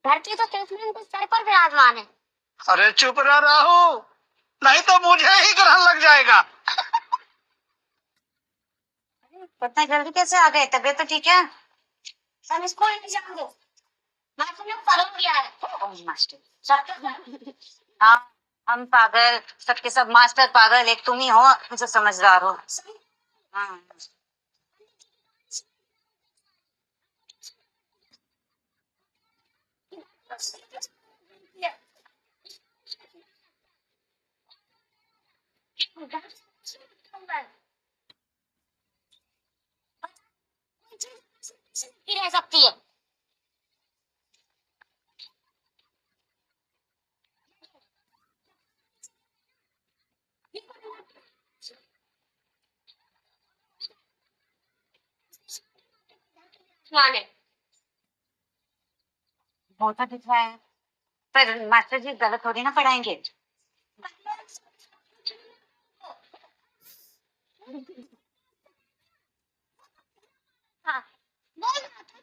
धरती तो कृष्ण के सर पर विराजमान है। अरे चुप रह राहु, नहीं तो मुझे ही ग्रहण लग जाएगा। इतना जल्दी कैसे आ गए? तबीयत तो ठीक है? हम स्कूल नहीं जाएंगे। मास्टर ने फॉलो किया है। मास्टर। सब हाँ, हम पागल, सबके सब मास्टर पागल, एक तुम ही हो जो समझदार हो। हाँ। रह सकती है। माने बहुत दिख रहा है, पर मास्टर जी गलत थोड़ी ना पढ़ाएंगे। हाँ बोल रहा था